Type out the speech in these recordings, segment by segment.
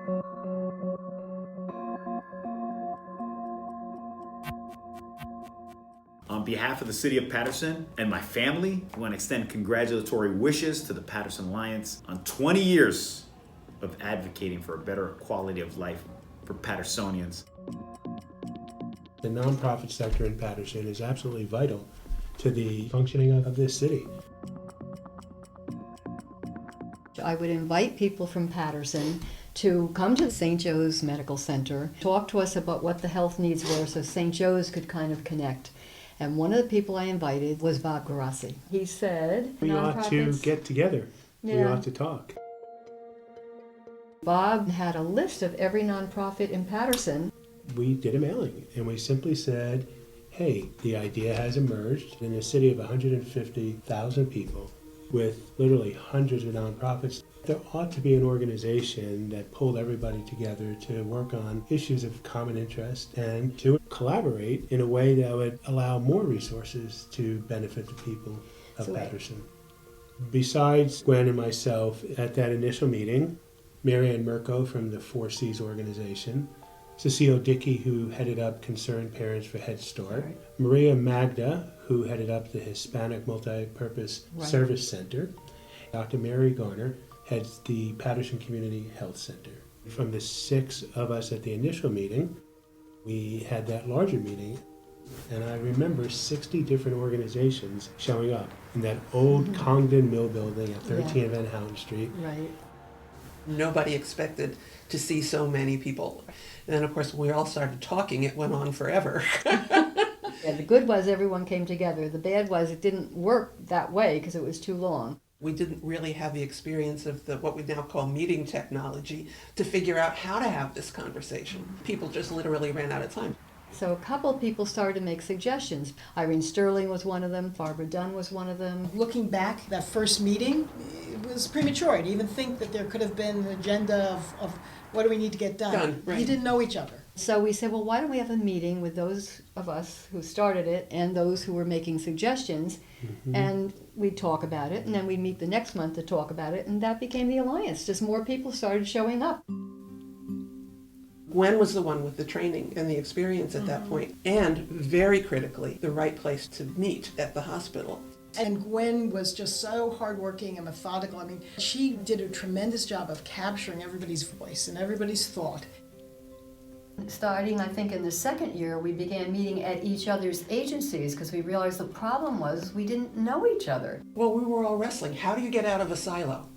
On behalf of the City of Paterson and my family, I want to extend congratulatory wishes to the Paterson Alliance on 20 years of advocating for a better quality of life for Patersonians. The nonprofit sector in Paterson is absolutely vital to the functioning of this city. I would invite people from Paterson to come to St. Joe's Medical Center, talk to us about what the health needs were so St. Joe's could kind of connect. And one of the people I invited was Bob Garassi. He said, we ought to get together. Yeah. We ought to talk. Bob had a list of every nonprofit in Paterson. We did a mailing and we simply said, hey, the idea has emerged in a city of 150,000 people with literally hundreds of nonprofits. There ought to be an organization that pulled everybody together to work on issues of common interest and to collaborate in a way that would allow more resources to benefit the people of Paterson. Besides Gwen and myself at that initial meeting, Marianne Mirko from the 4Cs organization, Cecile Dickey, who headed up Concerned Parents for Head Start, Maria Magda, who headed up the Hispanic Multi-Purpose Service Center, Dr. Mary Garner heads the Paterson Community Health Center. From the 6 of us at the initial meeting, we had that larger meeting, and I remember 60 different organizations showing up in that old Congdon Mill building at 13 Van Houten Street. Right. Nobody expected to see so many people. And then, of course, when we all started talking, it went on forever. Yeah, the good was everyone came together. The bad was it didn't work that way because it was too long. We didn't really have the experience of what we now call meeting technology to figure out how to have this conversation. People just literally ran out of time. So a couple of people started to make suggestions. Irene Sterling was one of them. Barbara Dunn was one of them. Looking back, that first meeting, it was premature to even think that there could have been an agenda of what do we need to get done. Right. We didn't know each other. So we said, well, why don't we have a meeting with those of us who started it and those who were making suggestions, and we'd talk about it, and then we'd meet the next month to talk about it, and that became the Alliance. Just more people started showing up. Gwen was the one with the training and the experience at that point, and very critically, the right place to meet at the hospital. And Gwen was just so hardworking and methodical. I mean, she did a tremendous job of capturing everybody's voice and everybody's thought. Starting, I think, in the second year, we began meeting at each other's agencies because we realized the problem was we didn't know each other. Well, we were all wrestling. How do you get out of a silo?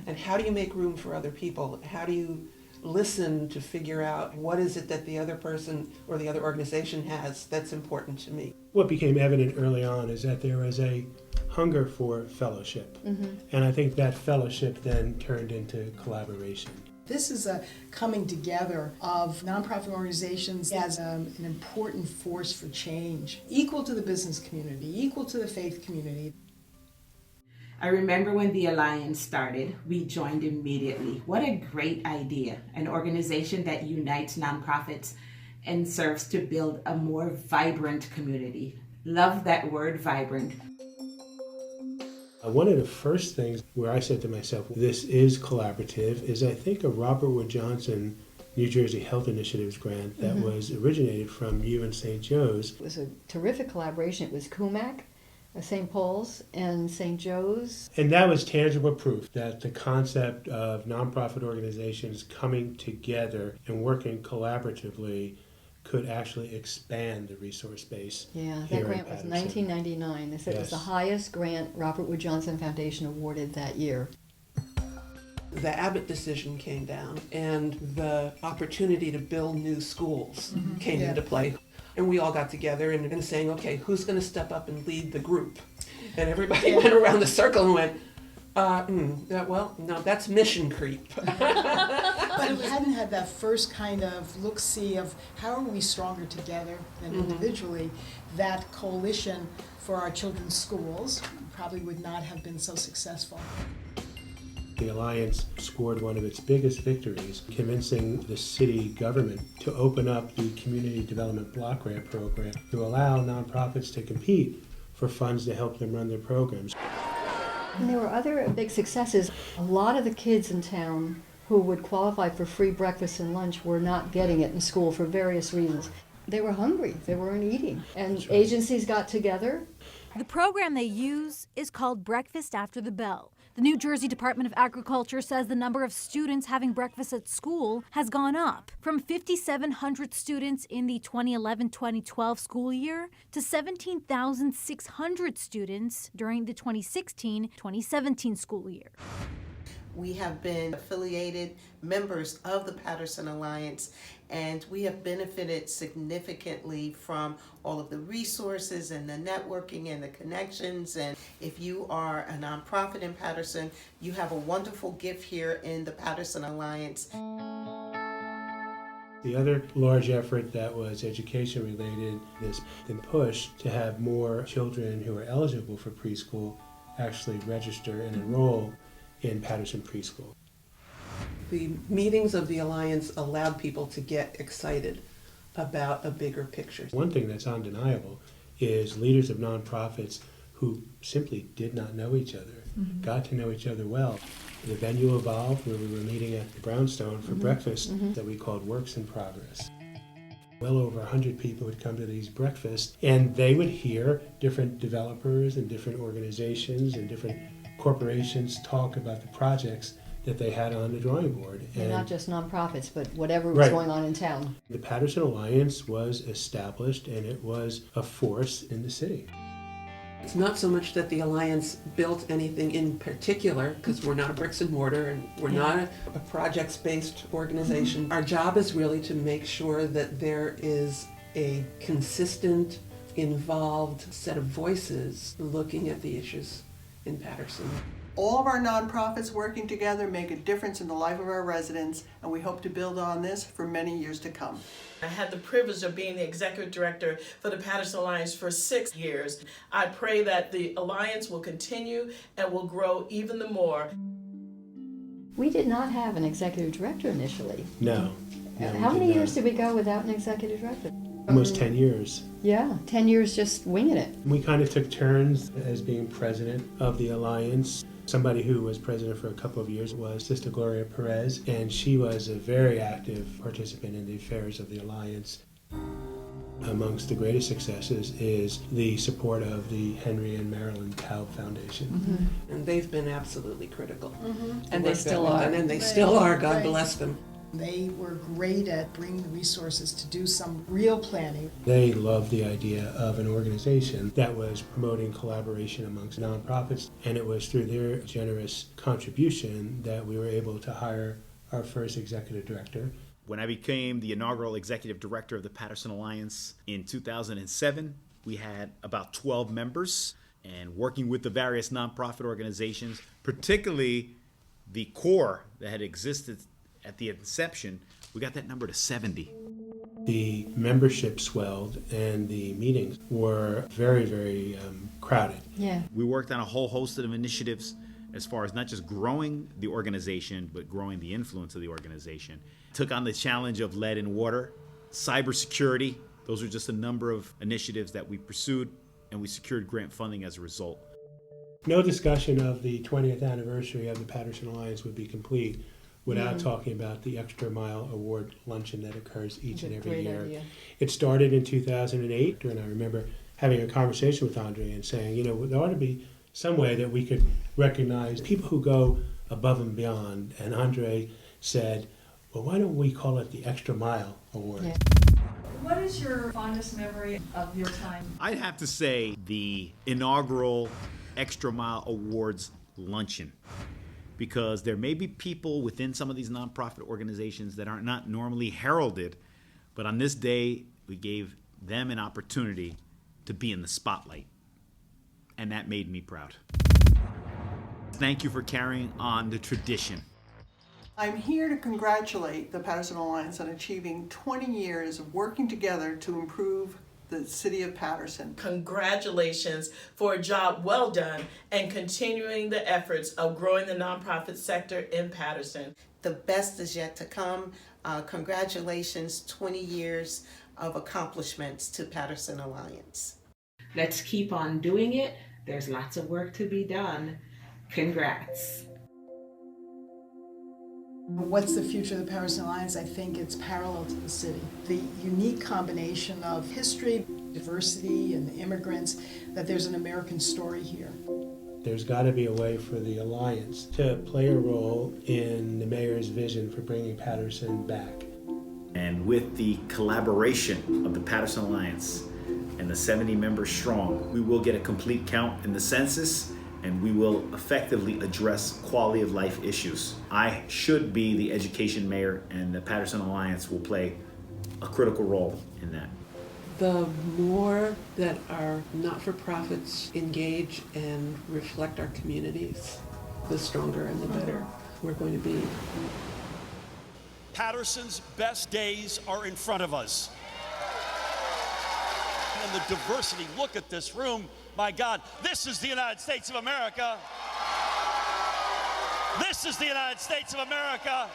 And how do you make room for other people? How do you listen to figure out what is it that the other person or the other organization has that's important to me? What became evident early on is that there was a hunger for fellowship. And I think that fellowship then turned into collaboration. This is a coming together of nonprofit organizations as an important force for change, equal to the business community, equal to the faith community. I remember when the Alliance started, we joined immediately. What a great idea. An organization that unites nonprofits and serves to build a more vibrant community. Love that word, vibrant. One of the first things where I said to myself, this is collaborative, is I think a Robert Wood Johnson New Jersey Health Initiatives grant that was originated from you and St. Joe's. It was a terrific collaboration. It was CUMAC, St. Paul's, and St. Joe's. And that was tangible proof that the concept of nonprofit organizations coming together and working collaboratively could actually expand the resource base. Yeah, that grant was 1999. They said it was the highest grant Robert Wood Johnson Foundation awarded that year. The Abbott decision came down, and the opportunity to build new schools came into play. And we all got together and saying, okay, who's going to step up and lead the group? And everybody went around the circle and went, well, no, that's mission creep. But we hadn't had that first kind of look-see of how are we stronger together than individually. That coalition for our children's schools probably would not have been so successful. The Alliance scored one of its biggest victories, convincing the city government to open up the Community Development Block Grant Program to allow nonprofits to compete for funds to help them run their programs. And there were other big successes. A lot of the kids in town who would qualify for free breakfast and lunch were not getting it in school for various reasons. They were hungry, they weren't eating. And agencies got together. The program they use is called Breakfast After the Bell. The New Jersey Department of Agriculture says the number of students having breakfast at school has gone up from 5,700 students in the 2011-2012 school year to 17,600 students during the 2016-2017 school year. We have been affiliated members of the Paterson Alliance, and we have benefited significantly from all of the resources and the networking and the connections. And if you are a nonprofit in Paterson, you have a wonderful gift here in the Paterson Alliance. The other large effort that was education related has been pushed to have more children who are eligible for preschool actually register and enroll in Paterson Preschool. The meetings of the Alliance allowed people to get excited about a bigger picture. One thing that's undeniable is leaders of nonprofits who simply did not know each other, got to know each other well. The venue evolved where we were meeting at the Brownstone for breakfast that we called Works in Progress. Well over 100 people would come to these breakfasts, and they would hear different developers and different organizations and different corporations talk about the projects that they had on the drawing board. And not just nonprofits, but whatever was going on in town. The Paterson Alliance was established, and it was a force in the city. It's not so much that the Alliance built anything in particular, because we're not a bricks and mortar and we're not a projects-based organization. Our job is really to make sure that there is a consistent, involved set of voices looking at the issues in Paterson. All of our nonprofits working together make a difference in the life of our residents, and we hope to build on this for many years to come. I had the privilege of being the executive director for the Paterson Alliance for 6 years. I pray that the Alliance will continue and will grow even the more. We did not have an executive director initially. No. How many years did we go without an executive director? Almost 10 years. Yeah, 10 years just winging it. We kind of took turns as being president of the Alliance. Somebody who was president for a couple of years was Sister Gloria Perez, and she was a very active participant in the affairs of the Alliance. Amongst the greatest successes is the support of the Henry and Marilyn Taub Foundation. And they've been absolutely critical. And they still are. And they still are, God bless them. They were great at bringing the resources to do some real planning. They loved the idea of an organization that was promoting collaboration amongst nonprofits, and it was through their generous contribution that we were able to hire our first executive director. When I became the inaugural executive director of the Paterson Alliance in 2007, we had about 12 members, and working with the various nonprofit organizations, particularly the core that had existed at the inception, we got that number to 70. The membership swelled, and the meetings were very, very crowded. Yeah. We worked on a whole host of initiatives as far as not just growing the organization, but growing the influence of the organization. Took on the challenge of lead and water, cybersecurity. Those are just a number of initiatives that we pursued, and we secured grant funding as a result. No discussion of the 20th anniversary of the Paterson Alliance would be complete without talking about the Extra Mile Award Luncheon that occurs each and every year. Idea. It started in 2008, and I remember having a conversation with Andre and saying, there ought to be some way that we could recognize people who go above and beyond. And Andre said, well, why don't we call it the Extra Mile Award? Yeah. What is your fondest memory of your time? I'd have to say the inaugural Extra Mile Awards Luncheon, because there may be people within some of these nonprofit organizations that are not normally heralded, but on this day, we gave them an opportunity to be in the spotlight, and that made me proud. Thank you for carrying on the tradition. I'm here to congratulate the Paterson Alliance on achieving 20 years of working together to improve the city of Paterson. Congratulations for a job well done and continuing the efforts of growing the nonprofit sector in Paterson. The best is yet to come. Congratulations, 20 years of accomplishments to Paterson Alliance. Let's keep on doing it. There's lots of work to be done. Congrats. What's the future of the Paterson Alliance? I think it's parallel to the city. The unique combination of history, diversity, and immigrants, that there's an American story here. There's got to be a way for the Alliance to play a role in the mayor's vision for bringing Paterson back. And with the collaboration of the Paterson Alliance and the 70 members strong, we will get a complete count in the census, and we will effectively address quality of life issues. I should be the education mayor, and the Paterson Alliance will play a critical role in that. The more that our not-for-profits engage and reflect our communities, the stronger and the better we're going to be. Paterson's best days are in front of us. And the diversity, look at this room. My God, this is the United States of America. This is the United States of America.